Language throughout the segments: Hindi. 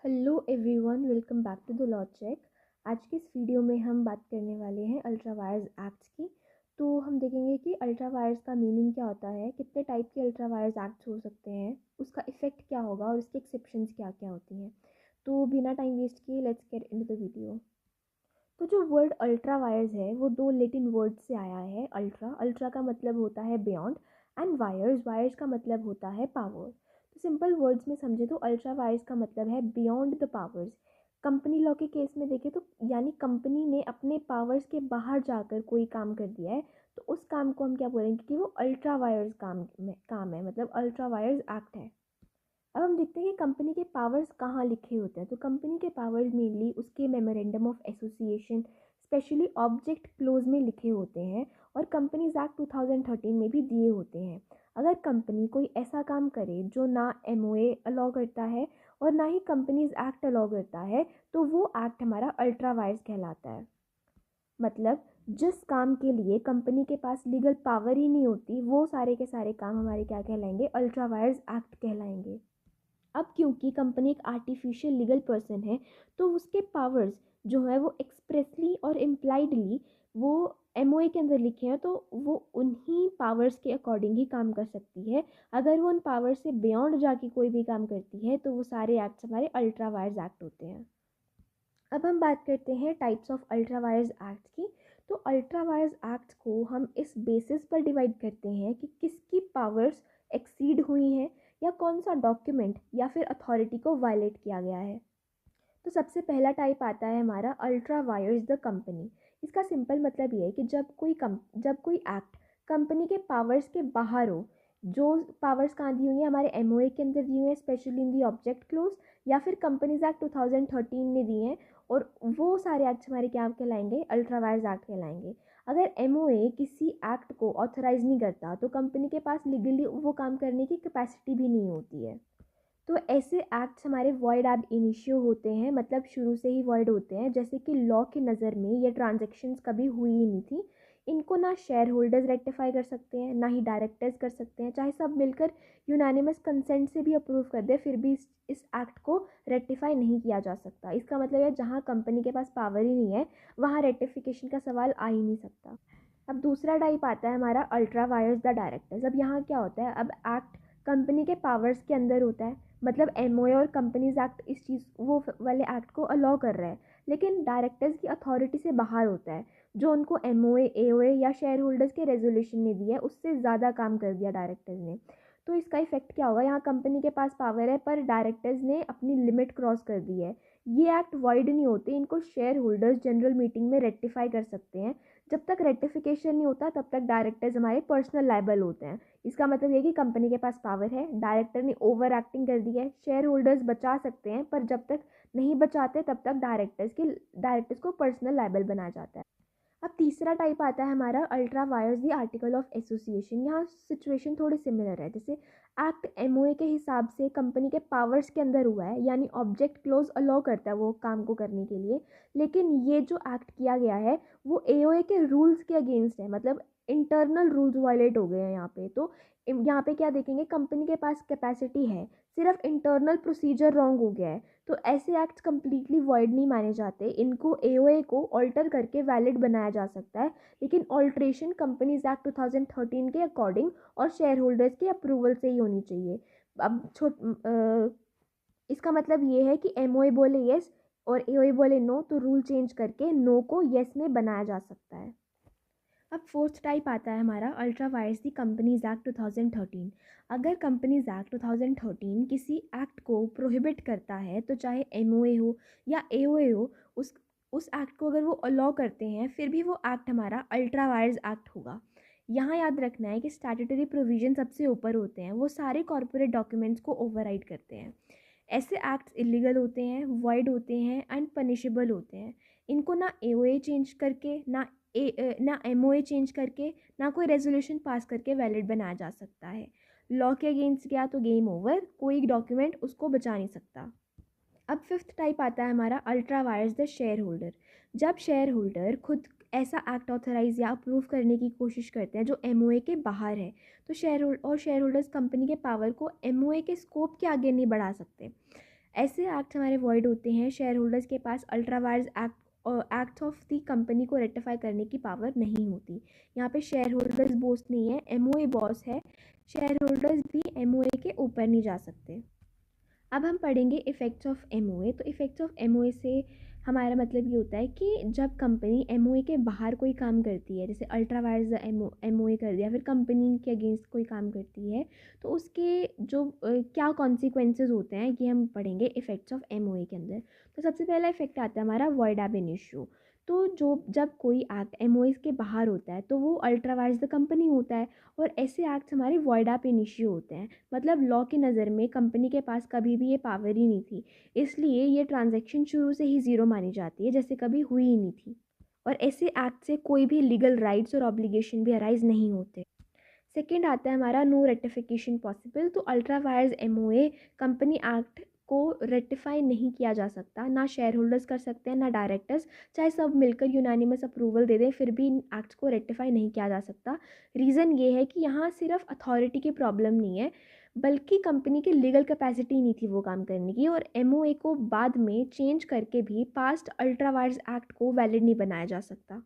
Hello everyone, welcome back to the law check. आज की इस वीडियो में हम बात करने वाले हैं अल्ट्रा वायर्स एक्ट्स की। तो हम देखेंगे कि अल्ट्रा वायर्स का मीनिंग क्या होता है, कितने टाइप के अल्ट्रा वायर्स एक्ट्स हो सकते हैं, उसका इफेक्ट क्या होगा और उसके एक्सेप्शंस क्या क्या होती हैं। तो बिना टाइम वेस्ट किए let's get into the video. तो जो वर्ड अल्ट्रा वायर्स है वो दो लेटिन वर्ड से आया है। अल्ट्रा अल्ट्रा का मतलब होता है बियॉन्ड, एंड वायर्स वायर्स का मतलब होता है पावर। तो सिंपल वर्ड्स में समझे तो अल्ट्रा वायर्स का मतलब है beyond the powers. Company law के केस में देखें तो यानी कंपनी ने अपने पावर्स के बाहर जाकर कोई काम कर दिया है, तो उस काम को हम क्या बोलेंगे कि वो अल्ट्रा वायर्स काम है, मतलब अल्ट्रा वायर्स एक्ट है। अब हम देखते हैं कि कंपनी के पावर्स कहाँ लिखे होते हैं। तो कंपनी के पावर्स मेनली उसके memorandum of association, specially object close में लिखे होते हैं, और कंपनीज एक्ट 2013 में भी दिए होते हैं। अगर कंपनी कोई ऐसा काम करे जो ना एमओए अलाउ करता है और ना ही कंपनीज एक्ट अलाउ करता है, तो वो एक्ट हमारा अल्ट्रा वायर्स कहलाता है। मतलब जिस काम के लिए कंपनी के पास लीगल पावर ही नहीं होती, वो सारे के सारे काम हमारे क्या कहलाएंगे, अल्ट्रा वायर्स एक्ट कहलाएंगे। अब क्योंकि कंपनी एक आर्टिफिशियल लीगल पर्सन है, तो उसके पावर्स जो है वो एक्सप्रेसली और इम्प्लाइडली वो एमओए के अंदर लिखे हैं, तो वो उन्हीं पावर्स के अकॉर्डिंग ही काम कर सकती है। अगर वो उन पावर्स से बियॉन्ड जाके कोई भी काम करती है, तो वो सारे एक्ट्स हमारे अल्ट्रा वायर्स एक्ट होते हैं। अब हम बात करते हैं types of ultra vires act की। तो अल्ट्रा वायर्स एक्ट को हम इस बेसिस पर डिवाइड करते हैं कि किसकी पावर्स एक्सीड हुई हैं, या कौन सा डॉक्यूमेंट या फिर अथॉरिटी को वायलेट किया गया है। तो सबसे पहला टाइप आता है हमारा अल्ट्रा वायर्स द कंपनी। इसका सिंपल मतलब ये है कि जब कोई एक्ट कंपनी के पावर्स के बाहर हो। जो पावर्स कहाँ दी हुई हैं, हमारे एमओए के अंदर दी हुई हैं, specially in the object close, या फिर कंपनीज एक्ट 2013 में दी हैं, और वो सारे एक्ट्स हमारे क्या कहलाएंगे, अल्ट्रा वायर्स एक्ट कहलाएंगे। अगर एमओए किसी एक्ट को ऑथराइज नहीं करता, तो कंपनी के पास लीगली वो काम करने की कैपेसिटी भी नहीं होती है। तो ऐसे एक्ट्स हमारे वॉइड एब इनिशियो होते हैं, मतलब शुरू से ही वॉइड होते हैं। जैसे कि लॉ की नज़र में ये ट्रांजैक्शंस कभी हुई ही नहीं थी। इनको ना शेयर होल्डर्स रेक्टिफाई कर सकते हैं, ना ही डायरेक्टर्स कर सकते हैं, चाहे सब मिलकर यूनानिमस कंसेंट से भी अप्रूव कर दे, फिर भी इस एक्ट को रेक्टिफाई नहीं किया जा सकता। इसका मतलब है जहाँ कंपनी के पास पावर ही नहीं है, वहाँ रेक्टिफिकेशन का सवाल आ ही नहीं सकता। अब दूसरा टाइप आता है हमारा अल्ट्रा वायर्स द डायरेक्टर्स। अब यहाँ क्या होता है, अब एक्ट कंपनी के पावर्स के अंदर होता है, मतलब एमओए और कंपनीज एक्ट इस चीज़ वो वाले एक्ट को अलाउ कर रहा है, लेकिन डायरेक्टर्स की अथॉरिटी से बाहर होता है। जो उनको एमओए एओए या शेयर होल्डर्स के रेजोल्यूशन ने दिया है, उससे ज़्यादा काम कर दिया डायरेक्टर्स ने। तो इसका इफेक्ट क्या होगा, यहाँ कंपनी के पास पावर है पर डायरेक्टर्स ने अपनी लिमिट क्रॉस कर दी है। ये एक्ट वॉइड नहीं होते, इनको शेयर होल्डर्स जनरल मीटिंग में रेक्टिफाई कर सकते हैं। जब तक रेक्टिफिकेशन नहीं होता तब तक डायरेक्टर्स हमारे पर्सनल लायबल होते हैं। इसका मतलब ये कि कंपनी के पास पावर है, डायरेक्टर ने ओवर एक्टिंग कर दी है, शेयर होल्डर्स बचा सकते हैं, पर जब तक नहीं बचाते तब तक डायरेक्टर्स को पर्सनल लायबल बनाया जाता है। अब तीसरा टाइप आता है हमारा ultra vires the article of association. यहाँ सिचुएशन थोड़ी सिमिलर है। जैसे एक्ट एमओए के हिसाब से कंपनी के पावर्स के अंदर हुआ है, यानी ऑब्जेक्ट क्लोज अलाउ करता है वो काम को करने के लिए, लेकिन ये जो एक्ट किया गया है वो एओए के रूल्स के अगेंस्ट है, मतलब इंटरनल रूल्स वायलेट हो गए हैं यहाँ पे। तो यहाँ पे क्या देखेंगे, कंपनी के पास कैपेसिटी है, सिर्फ इंटरनल प्रोसीजर रॉन्ग हो गया है, तो ऐसे एक्ट्स कम्प्लीटली वॉइड नहीं माने जाते। इनको एओए को ऑल्टर करके वैलिड बनाया जा सकता है, लेकिन ऑल्ट्रेशन कंपनीज एक्ट 2013 के अकॉर्डिंग और शेयर होल्डर्स के अप्रूवल से ही होनी चाहिए। अब इसका मतलब ये है कि एमओए बोले येस और एओए बोले नो, तो रूल चेंज करके नो को येस में बनाया जा सकता है। अब फोर्थ टाइप आता है हमारा अल्ट्रा वायर्स दी कंपनीज एक्ट 2013। अगर कंपनीज एक्ट 2013 किसी एक्ट को प्रोहिबिट करता है, तो चाहे एमओए हो या एओए हो, उस एक्ट को अगर वो अलाउ करते हैं, फिर भी वो एक्ट हमारा अल्ट्रा वायर्स एक्ट होगा। यहाँ याद रखना है कि स्टैट्यूटरी प्रोविजन सबसे ऊपर होते हैं, वो सारे कॉर्पोरेट डॉक्यूमेंट्स को ओवरराइड करते हैं। ऐसे एक्ट्स इलीगल होते हैं, वॉइड होते हैं एंड पनिशेबल होते हैं। इनको ना एओए चेंज करके, ना एमओए चेंज करके, ना कोई रेजोल्यूशन पास करके वैलिड बनाया जा सकता है। लॉ के अगेंस्ट गया तो गेम ओवर, कोई डॉक्यूमेंट उसको बचा नहीं सकता। अब फिफ्थ टाइप आता है हमारा ultra vires the share holder. जब शेयर होल्डर खुद ऐसा एक्ट ऑथराइज या अप्रूव करने की कोशिश करते हैं जो एमओए के बाहर है, तो शेयर होल्डर्स कंपनी के पावर को एमओए के स्कोप के आगे नहीं बढ़ा सकते। ऐसे एक्ट हमारे वॉइड होते हैं शेयर होल्डर्स के पास ultra vires act of the company को रेक्टिफाई करने की पावर नहीं होती। यहाँ पे शेयर होल्डर्स बॉस नहीं है, एमओए बॉस है। शेयर होल्डर्स भी एमओए के ऊपर नहीं जा सकते। अब हम पढ़ेंगे इफ़ेक्ट्स ऑफ एमओए। तो इफ़ेक्ट्स ऑफ एमओए से हमारा मतलब ये होता है कि जब कंपनी एमओए के बाहर कोई काम करती है, जैसे अल्ट्रा वायर्स एमओए कर दिया, फिर कंपनी के अगेंस्ट कोई काम करती है, तो उसके जो क्या कॉन्सिक्वेंसेज होते हैं ये हम पढ़ेंगे इफ़ेक्ट्स ऑफ एमओए के अंदर। तो सबसे पहला इफेक्ट आता है हमारा वॉइड एब इनिशियो। तो जो जब कोई एक्ट एमओए के बाहर होता है तो वो अल्ट्रा वायर्स द कंपनी होता है, और ऐसे एक्ट्स हमारे वॉइड एब इनिशियो होते हैं। मतलब लॉ की नज़र में कंपनी के पास कभी भी ये पावर ही नहीं थी, इसलिए ये ट्रांजैक्शन शुरू से ही ज़ीरो मानी जाती है, जैसे कभी हुई ही नहीं थी। और ऐसे एक्ट से कोई भी लीगल राइट्स और ऑब्लिगेशन भी अराइज नहीं होते। सेकेंड आता है हमारा नो रेटिफिकेशन पॉसिबल। तो ultra vires MOA company act को रेटिफाई नहीं किया जा सकता, ना शेयर होल्डर्स कर सकते हैं ना डायरेक्टर्स, चाहे सब मिलकर यूनानिमस अप्रूवल दे दें फिर भी इन एक्ट्स को रेटिफाई नहीं किया जा सकता। रीज़न ये है कि यहाँ सिर्फ अथॉरिटी की प्रॉब्लम नहीं है, बल्कि कंपनी की लीगल कैपेसिटी नहीं थी वो काम करने की, और एमओए को बाद में चेंज करके भी पास्ट अल्ट्रा वायर्स एक्ट को वैलिड नहीं बनाया जा सकता।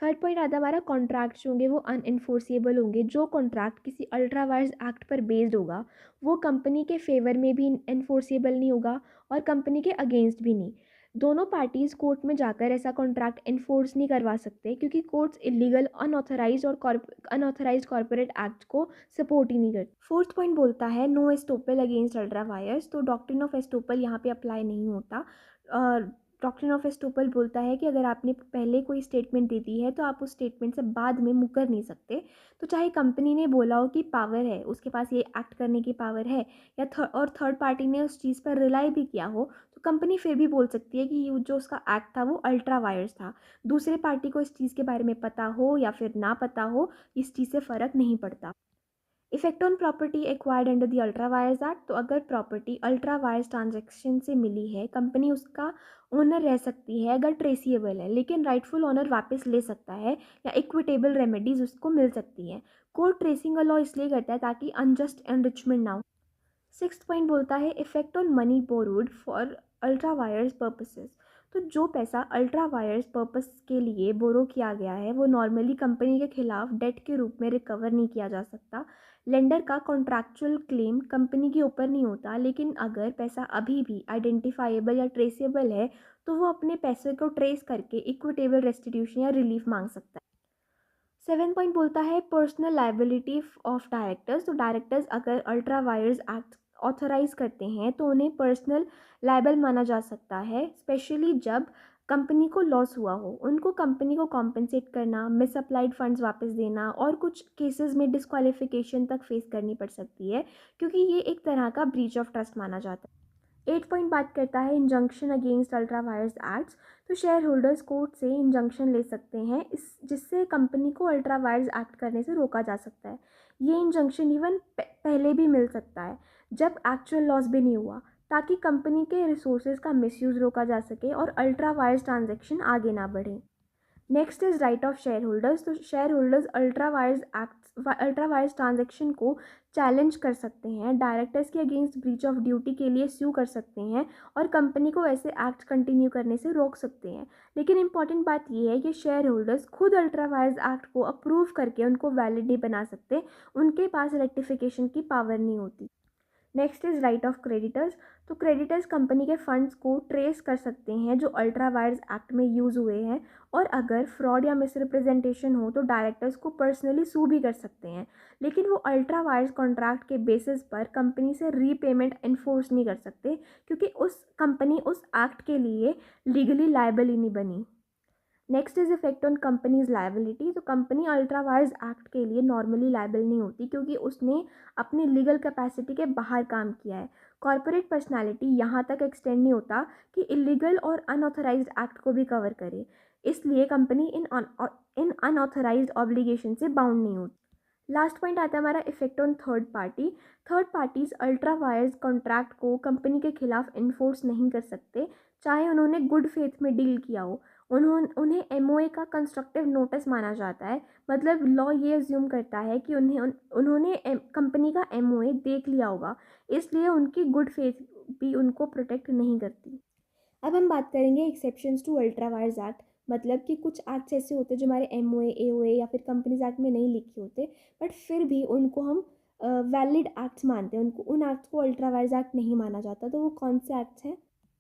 थर्ड पॉइंट आता है हमारा कॉन्ट्रैक्ट्स जो होंगे वो अनइन्फोर्सिएबल होंगे। जो कॉन्ट्रैक्ट किसी अल्ट्रा वायर्स एक्ट पर बेस्ड होगा वो कंपनी के फेवर में भी इन्फोर्सिएबल नहीं होगा और कंपनी के अगेंस्ट भी नहीं। दोनों पार्टीज़ कोर्ट में जाकर ऐसा कॉन्ट्रैक्ट इन्फोर्स नहीं करवा सकते, क्योंकि courts illegal unauthorised corporate act को सपोर्ट ही नहीं करते। फोर्थ पॉइंट बोलता है no estoppel against ultra vires. तो डॉक्ट्रिन ऑफ एस्टोपल यहाँ पे अप्लाई नहीं होता। डॉक्ट्रिन ऑफ एस्टोपल बोलता है कि अगर आपने पहले कोई स्टेटमेंट दे दी है तो आप उस स्टेटमेंट से बाद में मुकर नहीं सकते। तो चाहे कंपनी ने बोला हो कि पावर है, उसके पास ये एक्ट करने की पावर है, या थर्ड पार्टी ने उस चीज़ पर रिलाई भी किया हो, तो कंपनी फिर भी बोल सकती है कि ये जो उसका एक्ट था वो अल्ट्रा वायर्स था। दूसरे पार्टी को इस चीज़ के बारे में पता हो या फिर ना पता हो, इस चीज़ से फ़र्क नहीं पड़ता। Effect on property acquired under the ultra vires act. तो अगर प्रॉपर्टी अल्ट्रा वायर्स ट्रांजेक्शन से मिली है, कंपनी उसका ओनर रह सकती है अगर ट्रेसिएबल है, लेकिन राइटफुल ओनर वापस ले सकता है या इक्विटेबल रेमेडीज उसको मिल सकती हैं। कोर्ट ट्रेसिंग का लॉ इसलिए करता है ताकि अनजस्ट एनरिचमेंट ना हो। सिक्स्थ पॉइंट बोलता है effect on money borrowed for ultra vires purposes. तो जो पैसा अल्ट्रा वायर्स पर्पस के लिए बोरो किया गया है वो नॉर्मली कंपनी के खिलाफ डेट के रूप में रिकवर नहीं किया जा सकता। लेंडर का कॉन्ट्रैक्चुअल क्लेम कंपनी के ऊपर नहीं होता, लेकिन अगर पैसा अभी भी आइडेंटिफाइबल या ट्रेसेबल है तो वो अपने पैसे को ट्रेस करके इक्विटेबल रेस्टिट्यूशन या रिलीफ मांग सकता है। सेवन पॉइंट बोलता है पर्सनल लाइबिलिटी ऑफ डायरेक्टर्स। तो डायरेक्टर्स अगर अल्ट्रा वायर्स एक्ट ऑथराइज करते हैं तो उन्हें पर्सनल लाइबल माना जा सकता है, स्पेशली जब कंपनी को लॉस हुआ हो। उनको कंपनी को कॉम्पेंसेट करना, मिसअप्लाइड फंड्स वापस देना और कुछ केसेस में डिस्क्वालिफिकेशन तक फेस करनी पड़ सकती है, क्योंकि ये एक तरह का ब्रीच ऑफ ट्रस्ट माना जाता है। 8 पॉइंट बात करता है injunction against ultra wires acts. तो शेयर होल्डर्स कोर्ट से इंजंक्शन ले सकते हैं इस जिससे कंपनी को अल्ट्रा वायर्स एक्ट करने से रोका जा सकता है। ये इंजंक्शन इवन पहले भी मिल सकता है जब एक्चुअल लॉस भी नहीं हुआ, ताकि कंपनी के रिसोर्सेज का मिसयूज़ रोका जा सके और अल्ट्रा वायर्स ट्रांजेक्शन आगे ना बढ़े। Next is right of share holders. तो share holders ultra vires transaction को चैलेंज कर सकते हैं, डायरेक्टर्स के अगेंस्ट ब्रीच ऑफ ड्यूटी के लिए स्यू कर सकते हैं और कंपनी को ऐसे एक्ट कंटिन्यू करने से रोक सकते हैं। लेकिन इंपॉर्टेंट बात यह है कि शेयर होल्डर्स खुद अल्ट्रा वायर्स एक्ट को अप्रूव करके उनको वैलिड नहीं बना सकते, उनके पास रेक्टिफिकेशन की पावर नहीं होती। Next is right of creditors. तो क्रेडिटर्स कंपनी के फंड्स को ट्रेस कर सकते हैं जो अल्ट्रा वायर्स एक्ट में यूज़ हुए हैं, और अगर फ्रॉड या मिसरिप्रेजेंटेशन हो तो डायरेक्टर्स को पर्सनली सू भी कर सकते हैं, लेकिन वो अल्ट्रा वायर्स कॉन्ट्रैक्ट के बेसिस पर कंपनी से रीपेमेंट इन्फोर्स नहीं कर सकते, क्योंकि उस कंपनी उस एक्ट के लिए लीगली लायबल ही नहीं बनी। Next is effect on companies liability. तो कंपनी अल्ट्रा वायर्स एक्ट के लिए नॉर्मली लायबल नहीं होती, क्योंकि उसने अपनी लीगल कैपेसिटी के बाहर काम किया है। कॉर्पोरेट पर्सनालिटी यहाँ तक एक्सटेंड नहीं होता कि इलीगल और अनऑथराइज्ड एक्ट को भी कवर करे, इसलिए कंपनी इन अनऑथराइज्ड ऑब्लिगेशन से बाउंड नहीं होती। लास्ट पॉइंट आता है हमारा effect on third party. Third parties ultra vires contract को कंपनी के खिलाफ इन्फोर्स नहीं कर सकते, चाहे उन्होंने गुड फेथ में डील किया हो। उन्हें एमओए का कंस्ट्रक्टिव नोटिस माना जाता है। मतलब लॉ ये अज्यूम करता है कि उन्होंने कंपनी का एमओए देख लिया होगा, इसलिए उनकी भी उनको प्रोटेक्ट नहीं करती। अब हम बात करेंगे exceptions to ultra vires act. मतलब कि कुछ एक्ट्स ऐसे होते हैं जो हमारे MOA AOA या फिर कंपनीज एक्ट में नहीं लिखे होते, बट फिर भी उनको हम वैलिड एक्ट्स मानते हैं, उनको उन एक्ट्स को अल्ट्रा वायर्स एक्ट नहीं माना जाता। तो वो कौन से एक्ट्स हैं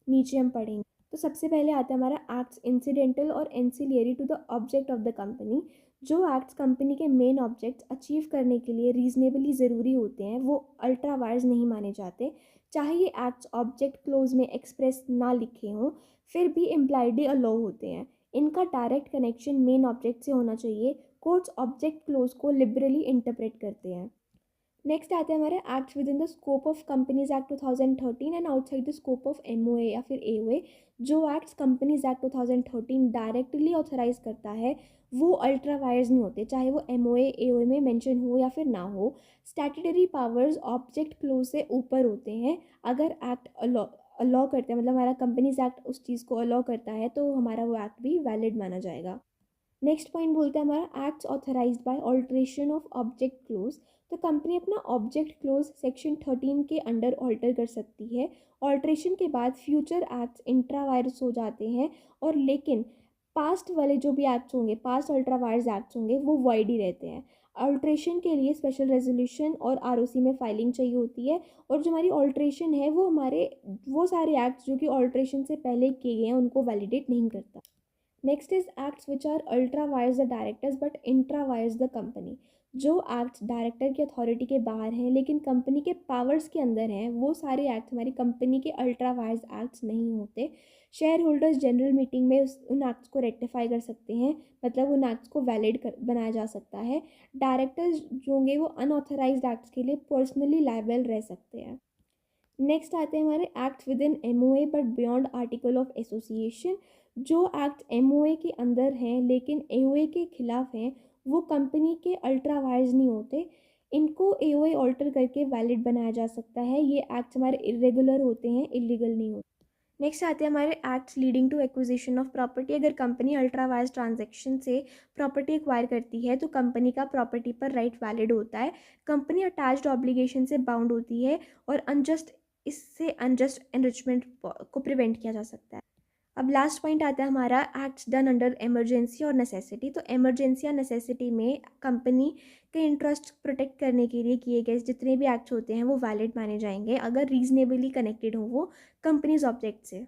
नीचे हम पढ़ेंगे। तो सबसे पहले आता है हमारा एक्ट्स इंसिडेंटल और ancillary to the object of the company. जो एक्ट्स कंपनी के मेन ऑब्जेक्ट्स अचीव करने के लिए रीजनेबली ज़रूरी होते हैं वो अल्ट्रा वायर्स नहीं माने जाते। चाहे ये एक्ट्स ऑब्जेक्ट क्लोज में एक्सप्रेस ना लिखे हों, फिर भी इम्प्लाइडली अलाउ होते हैं। इनका डायरेक्ट कनेक्शन मेन ऑब्जेक्ट से होना चाहिए। कोर्ट्स ऑब्जेक्ट क्लोज को लिबरली इंटरप्रेट करते हैं। नेक्स्ट आते हैं हमारे acts within the scope of companies act 2013 and outside the scope of MOA या फिर AOA। जो acts companies act 2013 directly authorise करता है वो अल्ट्रा वायर्स नहीं होते, चाहे वो MOA AOA में मेंशन हो या फिर ना हो। स्टैट्यूटरी पावर्स ऑब्जेक्ट क्लोज से ऊपर होते हैं। अगर एक्ट अलाउ करते हैं, मतलब हमारा कंपनीज एक्ट उस चीज़ को अलाउ करता है, तो हमारा वो एक्ट भी वैलिड माना जाएगा। नेक्स्ट पॉइंट बोलते हैं हमारा acts authorised bye alteration of object close. तो कंपनी अपना ऑब्जेक्ट क्लोज सेक्शन 13 के अंडर ऑल्टर कर सकती है। ऑल्ट्रेशन के बाद फ्यूचर एक्ट्स इंट्रा वायरस हो जाते हैं, और लेकिन पास्ट वाले जो भी एक्ट्स होंगे, पास्ट अल्ट्रा वायरस एक्ट्स होंगे, वो वाइड ही रहते हैं। ऑल्ट्रेशन के लिए स्पेशल रेजोल्यूशन और ROC में फाइलिंग चाहिए होती है, और जो हमारी ऑल्ट्रेशन है वो हमारे वो सारे एक्ट्स जो कि ऑल्ट्रेशन से पहले किए गए हैं उनको वैलिडेट नहीं करता। Next is acts which are ultra vires the directors but intra vires the company. जो एक्ट्स डायरेक्टर की अथॉरिटी के बाहर हैं लेकिन कंपनी के पावर्स के अंदर हैं, वो सारे एक्ट्स हमारी कंपनी के अल्ट्रा वायर्स एक्ट्स नहीं होते। शेयर होल्डर्स जनरल मीटिंग में उन एक्ट्स को रेक्टिफाई कर सकते हैं, मतलब उन एक्ट्स को वैलिड बनाया जा सकता है। डायरेक्टर्स जो होंगे वो अनऑथराइज्ड एक्ट्स के लिए पर्सनली लायबल रह सकते हैं। नेक्स्ट आते हैं हमारे acts with in MOA but beyond article of association. जो एक्ट MOA के अंदर हैं लेकिन AOA के खिलाफ हैं, वो कंपनी के अल्ट्रा वायर्स नहीं होते। इनको AOA ऑल्टर करके वैलिड बनाया जा सकता है। ये एक्ट्स हमारे इरेगुलर होते हैं, इलीगल नहीं होते। नेक्स्ट आते हैं हमारे acts leading to acquisition of property. अगर कंपनी अल्ट्रा वायर्स ट्रांजैक्शन से प्रॉपर्टी एक्वायर करती है तो कंपनी का प्रॉपर्टी पर राइट वैलिड होता है। कंपनी अटैच्ड ऑब्लिगेशन से बाउंड होती है, और इससे अनजस्ट एनरिचमेंट को प्रिवेंट किया जा सकता है। अब लास्ट पॉइंट आता है हमारा एक्ट्स डन अंडर इमरजेंसी और नेसेसिटी। तो इमरजेंसी या नेसेसिटी में कंपनी के इंटरेस्ट प्रोटेक्ट करने के लिए किए गए जितने भी एक्ट्स होते हैं वो वैलिड माने जाएंगे अगर रीजनेबली कनेक्टेड हो वो कंपनीज ऑब्जेक्ट से।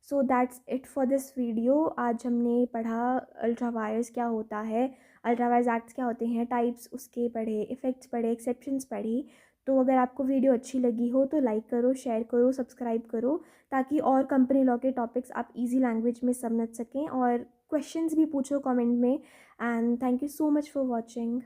So that's it for this video. आज हमने पढ़ा अल्ट्रा वायर्स क्या होता है, अल्ट्रा वायर्स एक्ट्स क्या होते हैं, टाइप्स उसके पढ़े, इफ़ेक्ट्स पढ़े, एक्सेप्शंस पढ़ी। तो अगर आपको वीडियो अच्छी लगी हो तो लाइक करो, शेयर करो, सब्सक्राइब करो, ताकि और कंपनी लॉ के टॉपिक्स आप इजी लैंग्वेज में समझ सकें। और क्वेश्चंस भी पूछो कमेंट में। And thank you so much for watching.